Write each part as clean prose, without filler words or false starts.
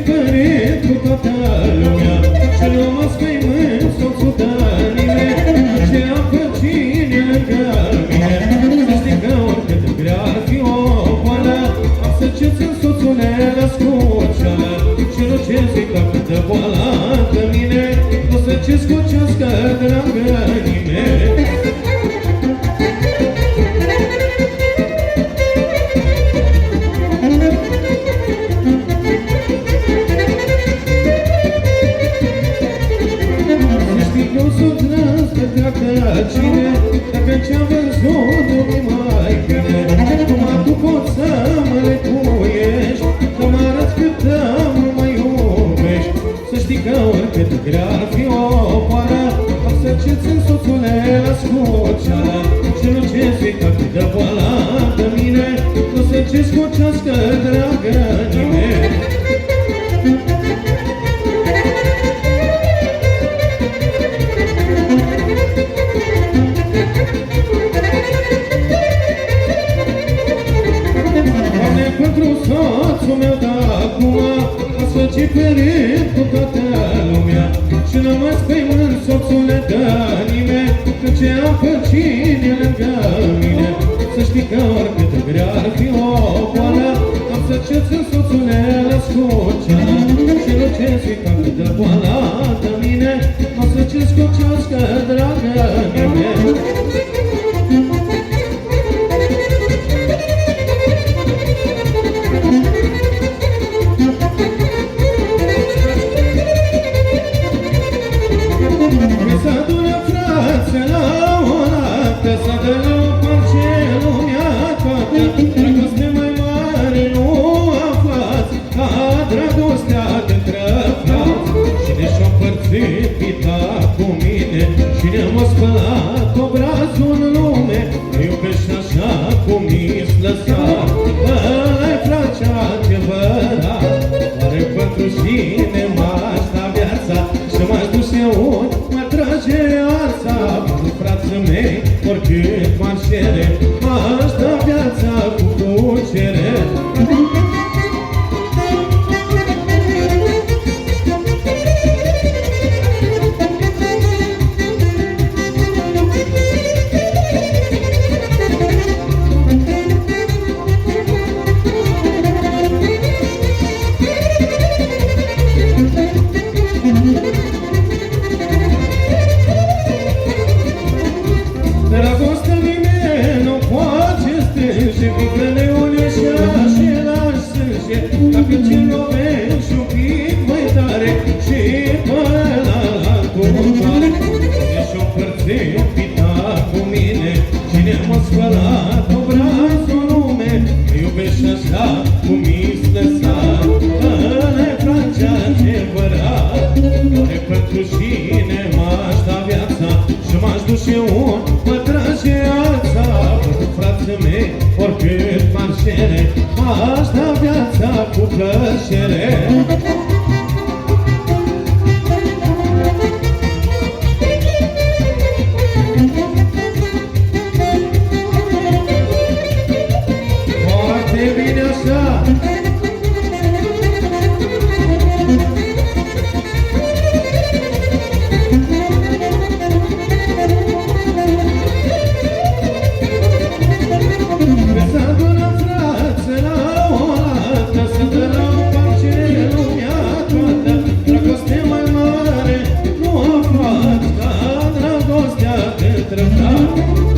părit cu toată lumea și nu mă spăimânt soțul Danile ce am pe cine lângă mine. Să știi că oricât grea ar fi o boală, am să ce-țin soțule la scuceală și nu ce zic că câtă boala de mine o să ce scucească dragă nimeni. Cine, dacă ce-am văzut nu-mi mai bine, numai tu poți să mă lecuiești, că mă arăți cât nu mă iubești. Să știi că oricât grea ar fi o poară, am să ce-țin soțule la scuceală și nu ce zic că cât de boala de mine nu se ce scucească dragă nimeni. Pentru soțul meu de acum o să ciperit cu toată lumea și nu mă spăimânt soțule de nimeni, că ce am pe cine lângă mine. Să știi că oricât grea ar fi o boală, am să ce-țin soțule la scuceală și nu ce zic că cât de boala de mine o să ce scucească dragă nimeni. Să dă la o parce lumea toată, dragoste mai mare nu aflați ca dragostea dintre frați. Cine și-a împărțit pita cu mine, cine m-a spălat obrazul în lume, mă iubește așa cum mi-s lăsat. Ăla-i frate adevărat, oare pentru cine m-aș da viața și m-aș duce ori, mă trage arța. Pentru frații mei, oricât m-ar cere, m-aș da viața cu plăcere. Dragostea nimeni nu poate strânge, picăle uneșea și lași sânge. Dacă ce lovești un pic mai tare și până la altul. Cine și-o împărțit pita cu mine, cine m-a spălat obrazul lume, mă iubește așa cum mi-s lăsat. Ăla-i frate adevărat, oare pentru cine m-aș da viața și m-aș duce ori, mă trage alța. Pentru frații mei, oricât m-ar cere, m-aș da viața cu plăcere. Foarte bine așa!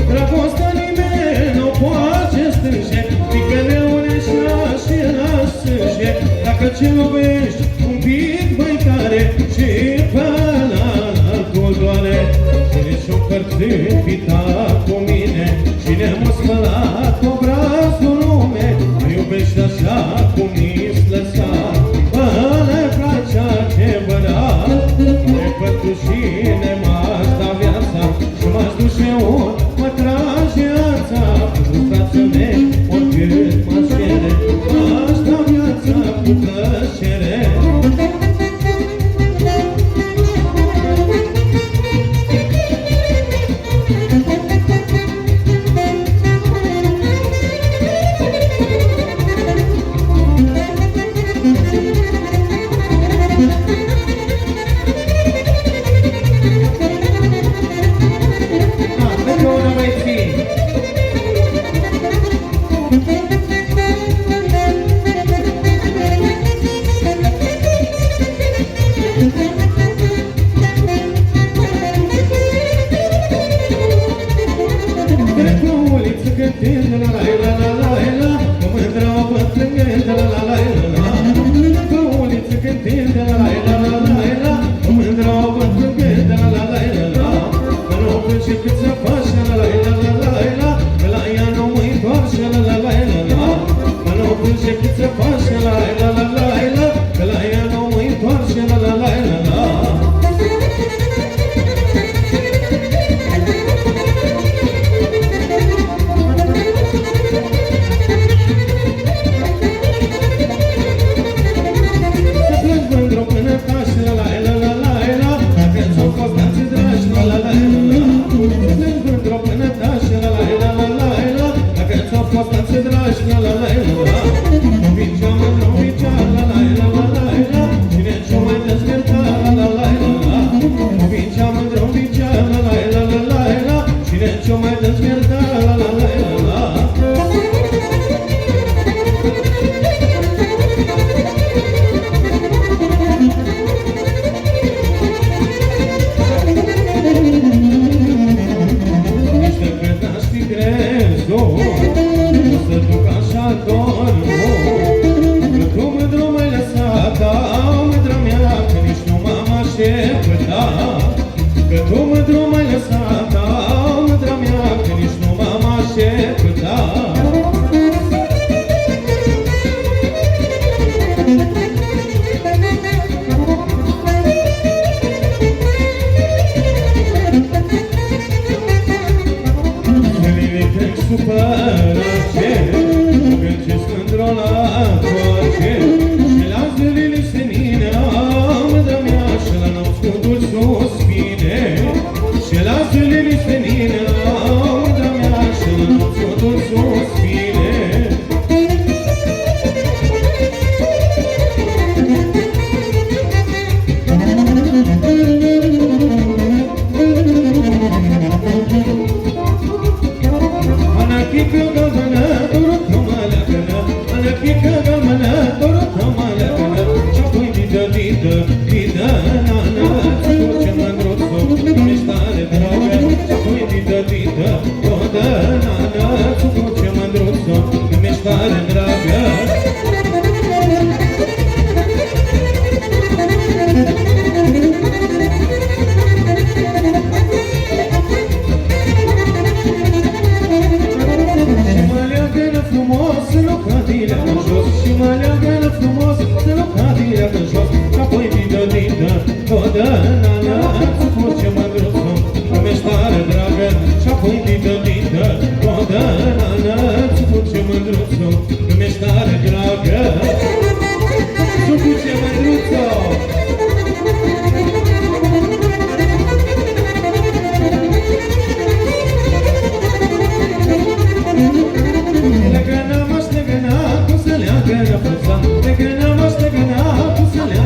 Dragostea nimeni nu poate strânge, picăle uneșea și lași sânge. Dacă ce lovești un pic mai tare și până altul doare. Cine și-o împărțit pita cu mine, cine m-a spălat obrazul lume, mă iubește așa cum mi-s lăsat. Ăla-i frate adevărat, oare pentru cine m-aș da viața și m-aș duce ori, mă trage arța. Pentru frații mei, oricât m-aș cere, m-aș da viața cu plăcere.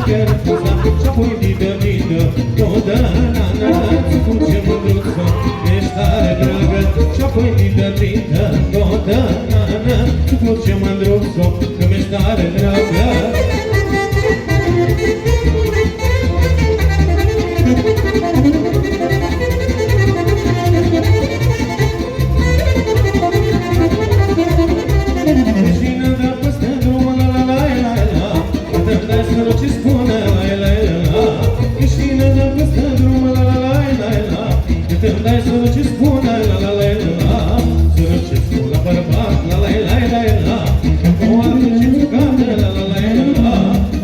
te refuza Și apoi didă, tot na-na, ți duce mândruță, ești tare dragă Și apoi didă, tot na-na, ți duce mândruță, că mi-ești tare dragă Vecină, dar peste drum, la-la-la-la-la Dă-mi dai să rog ce spune, la-la-la-la Vecină, dar peste drum, la-la-la-la-la Dă-mi dai să rog ce spune, la-la-la-la Să rog ce spune la bărbat, la-la-la-la-la O aduce țucată, la-la-la-la-la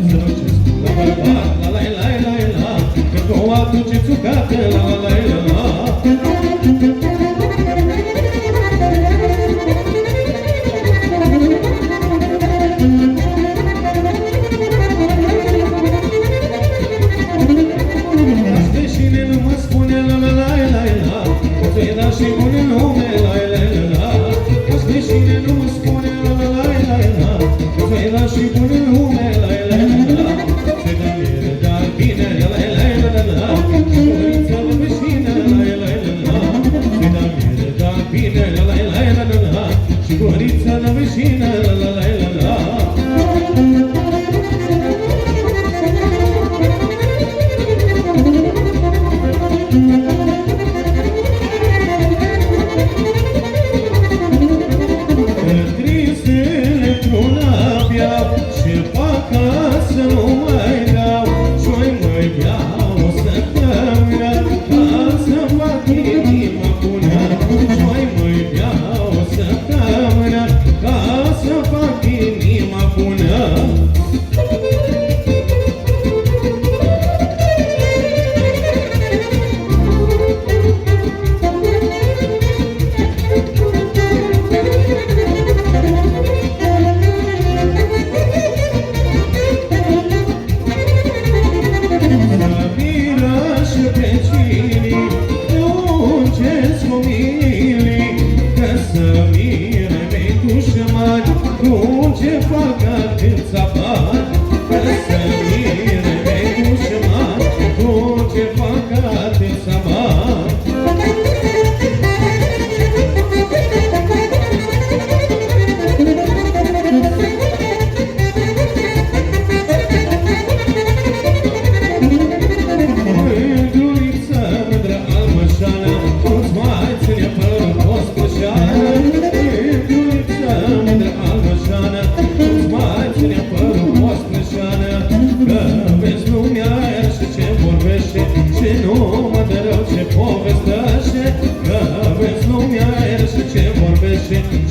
Să rog ce spune la bărbat, la-la-la-la-la O aduce țucată, la-la-la-la-la Și pune nume, la-la-la-la Azi veșine nu mă spune, la-la-la-la-la Ți-ai dat și pune nume, la-la-la-la Ți-ai dat mire, dar bine, la-la-la-la-la Mărița de veșine, la-la-la-la Ți-ai dat mire, dar bine, la-la-la-la-la Și mărița de veșine, la-la-la-la-la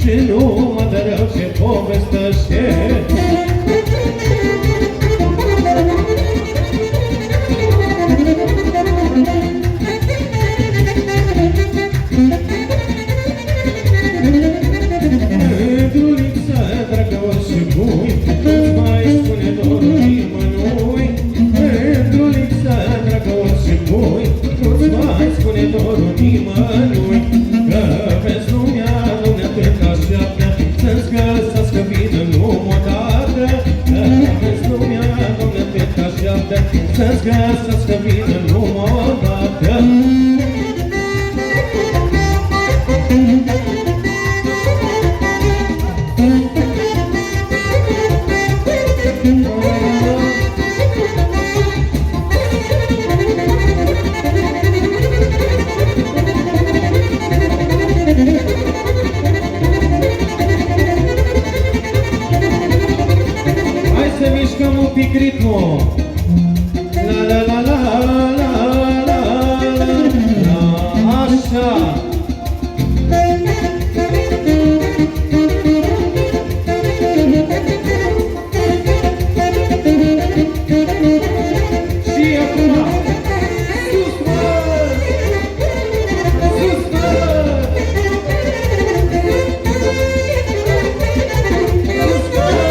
Și nu mă dă rău ce povestește Mândruliță, dragă oricui Nu-ți mai spune dorul nimănui Mândruliță, dragă oricui Nu-ți mai spune dorul nimănui Că vezi lumea să-ți găsească vină numai odată Că vezi lumea, Doamne, te așteaptă Să-ți găsească vină numai odată Mișcăm un pic ritmul La la la la la la la Așa Și acum Sus, mă! Sus, mă! Sus, mă!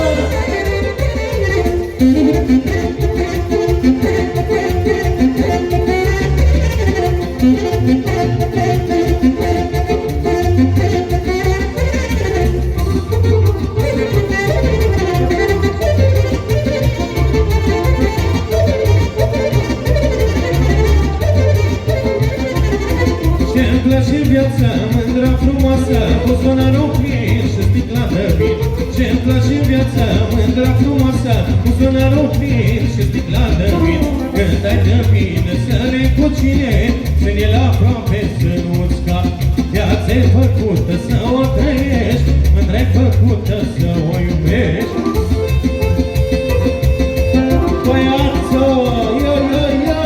place viața, mândra frumoasă, buzunarul plin și sticla de vin. Ce-mi place viața, mândra frumoasă, buzunarul plin și sticla de vin. Când ai de bine să le cu cine, să ne la aproape să nu-ți scapi. Viața-i făcută să o trăiești, mândra-i făcută să o iubești. Băiață, yo, yo, yo!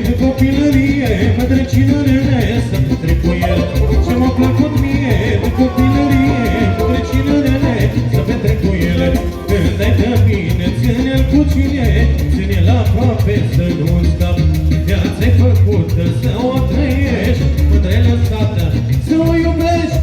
De copilărie, mădrăcină-nene, să petrec cu el. Ce-m-a plăcut mie, de copilărie, mădrăcină-nene, să petrec cu ele. Când ai de bine, ține-l cu cine, ține-l aproape să nu-ți scapi. Viața-i făcută să o trăiești, mândre-i lăsată să o iubești.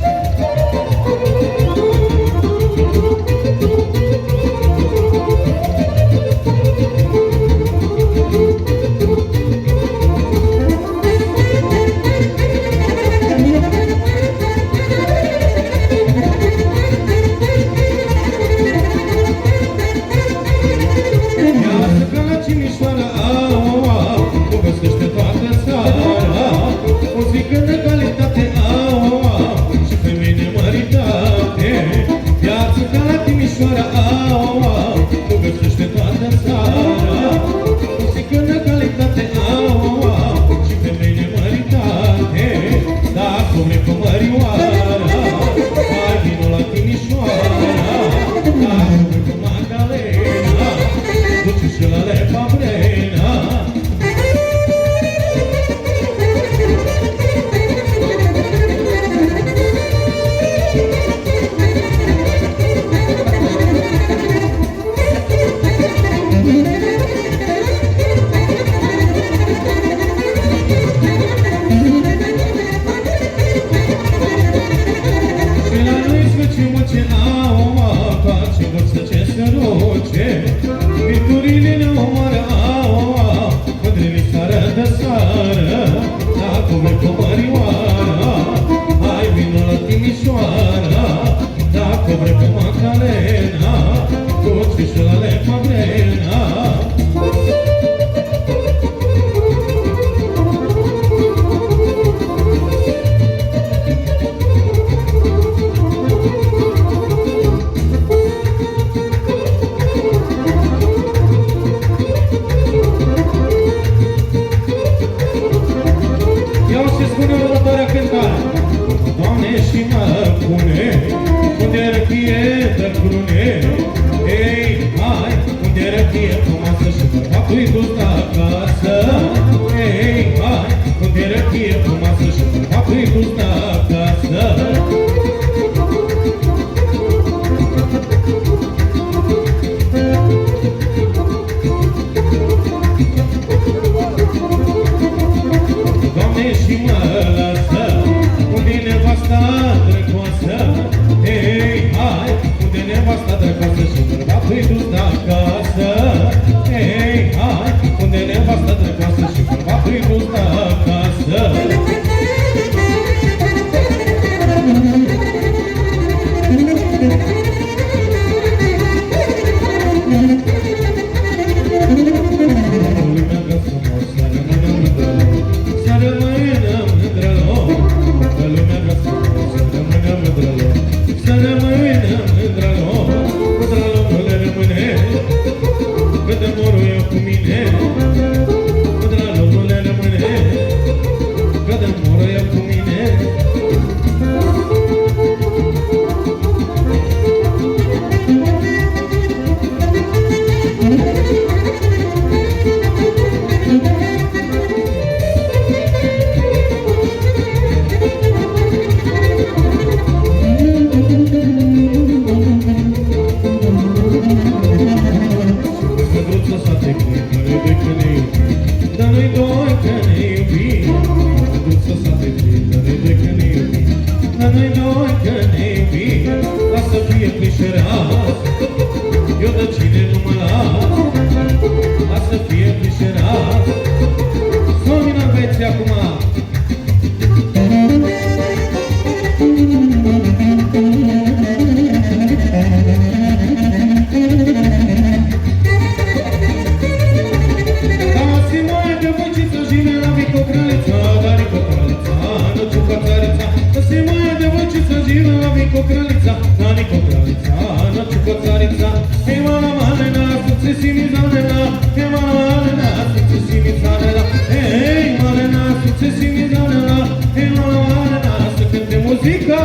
Hey mana mana să simți zanela, hey mana mana să simți zanela, hey mana să simți zanela, hey mana mana să cânte muzica.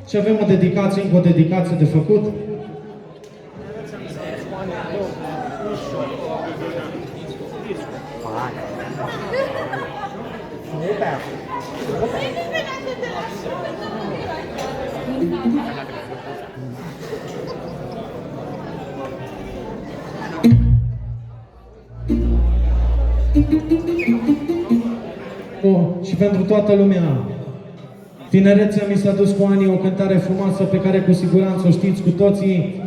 Și avem o dedicație, încă o dedicație de făcut. Și pentru toată lumea. Tinerețea mi s-a dus cu anii, o cântare frumoasă pe care cu siguranță o știți cu toții.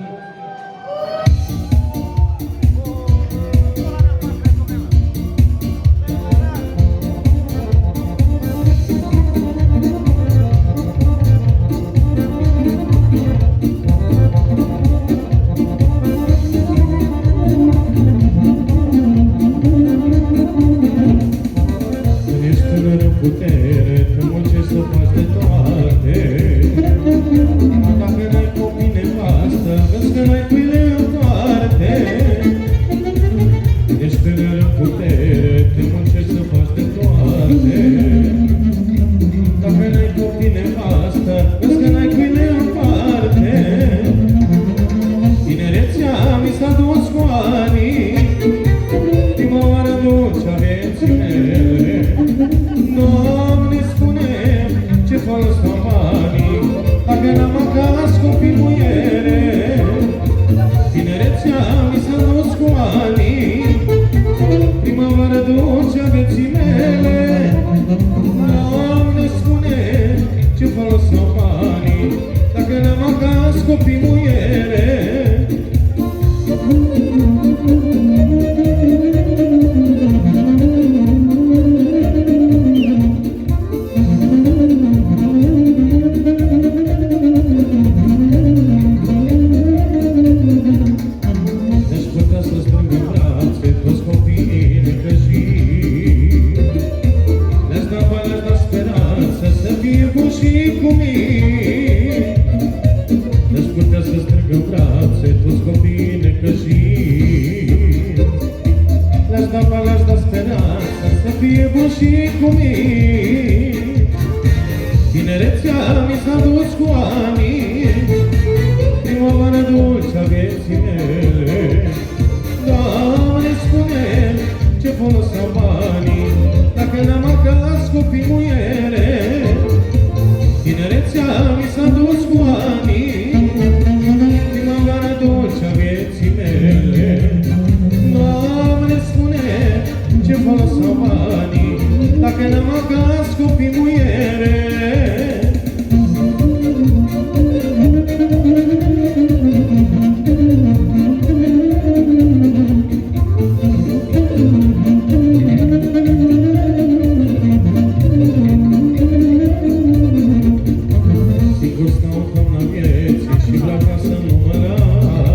Singur stau în toamna vieții și vreau ca să număr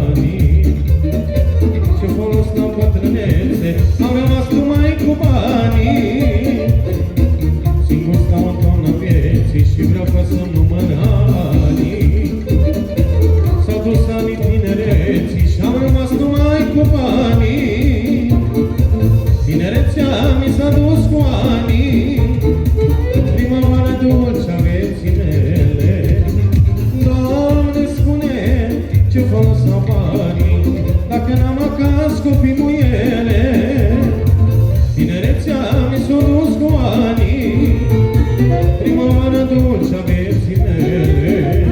anii. Ce folos la bătrânețe, am rămas numai cu banii. Singur stau în toamna vieții și vreau ca să număr anii. S-au dus anii tinereții și am rămas numai cu banii. Tinerețea mi s-a dus cu anii. Primăvară dulce a vieții mele. Doamne, spune ce folos au banii dacă n-am acasă copii muiele. Tinerețea mi s-a dus cu anii. Primăvară dulce a vieții mele.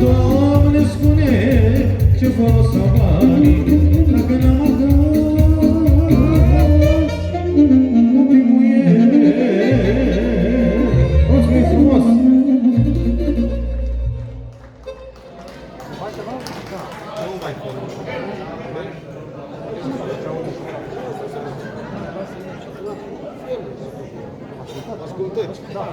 Doamne, spune ce folos au banii dacă n-am acasă copii muiele. Mulțumim frumos! Ascultări. Da.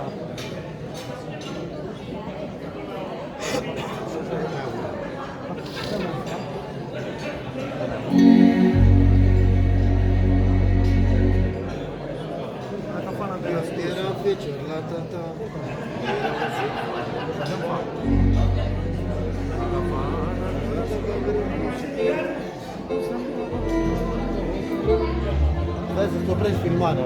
Era fecior la tata. Hai să-ți oprești filmarea.